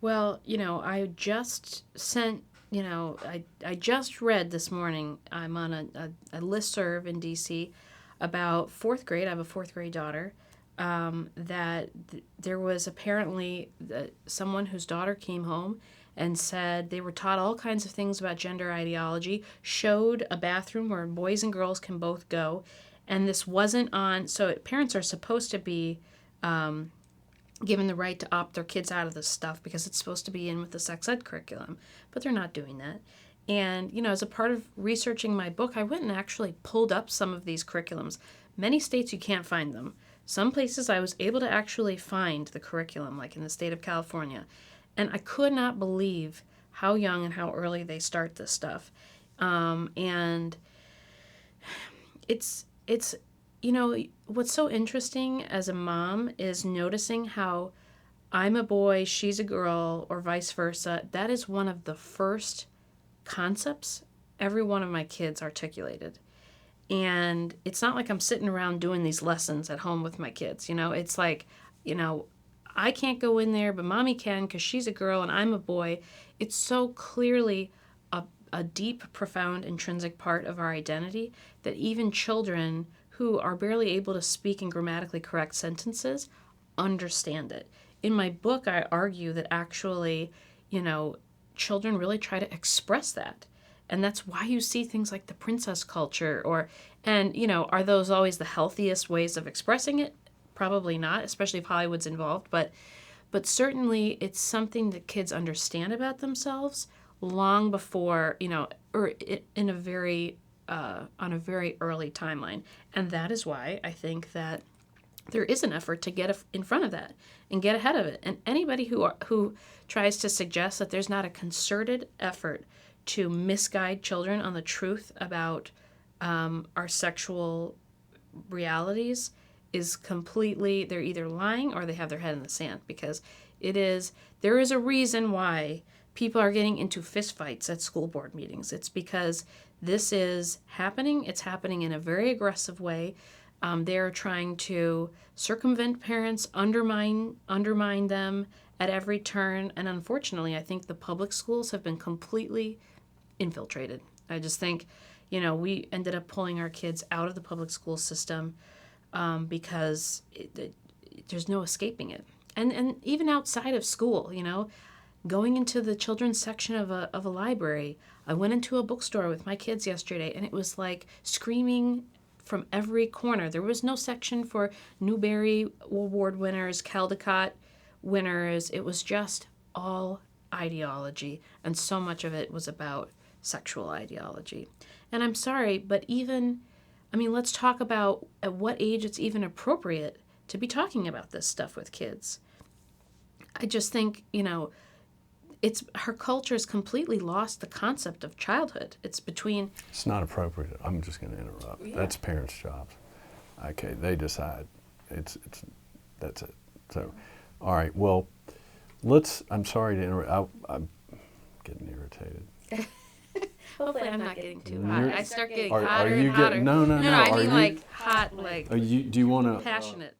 Well, I just sent, I just read this morning, I'm on a listserv in DC about fourth grade. I have a fourth grade daughter. There was apparently someone whose daughter came home and said they were taught all kinds of things about gender ideology, showed a bathroom where boys and girls can both go, and this wasn't on. So parents are supposed to be given the right to opt their kids out of this stuff because it's supposed to be in with the sex ed curriculum, but they're not doing that. And, as a part of researching my book, I went and actually pulled up some of these curriculums. Many states you can't find them. Some places I was able to actually find the curriculum, like in the state of California. And I could not believe how young and how early they start this stuff. And it's what's so interesting as a mom is noticing how I'm a boy, she's a girl, or vice versa. That is one of the first concepts every one of my kids articulated. And it's not like I'm sitting around doing these lessons at home with my kids. It's like, I can't go in there, but mommy can because she's a girl and I'm a boy. It's so clearly a deep, profound, intrinsic part of our identity that even children who are barely able to speak in grammatically correct sentences understand it. In my book, I argue that actually, children really try to express that. And that's why you see things like the princess culture are those always the healthiest ways of expressing it? Probably not, especially if Hollywood's involved. But certainly it's something that kids understand about themselves long before, or in a very, on a very early timeline. And that is why I think that there is an effort to get in front of that and get ahead of it. And anybody who tries to suggest that there's not a concerted effort to misguide children on the truth about our sexual realities is completely, they're either lying or they have their head in the sand, because there is a reason why people are getting into fistfights at school board meetings. It's because this is happening. It's happening in a very aggressive way. They're trying to circumvent parents, undermine them at every turn. And unfortunately, I think the public schools have been completely infiltrated. I just think, we ended up pulling our kids out of the public school system because there's no escaping it. And even outside of school, going into the children's section of a library. I went into a bookstore with my kids yesterday, and it was like screaming from every corner. There was no section for Newbery Award winners, Caldecott winners. It was just all ideology, and so much of it was about sexual ideology. And I'm sorry, but let's talk about at what age it's even appropriate to be talking about this stuff with kids. I just think, her culture has completely lost the concept of childhood. It's not appropriate. I'm just going to interrupt. Yeah. That's parents' jobs. Okay, they decide. That's it. So, all right. Well, I'm sorry to interrupt. I'm getting irritated. Hopefully I'm not getting too hot. I start getting hotter and hotter. No. I mean like hot, like do you want to? Passionate.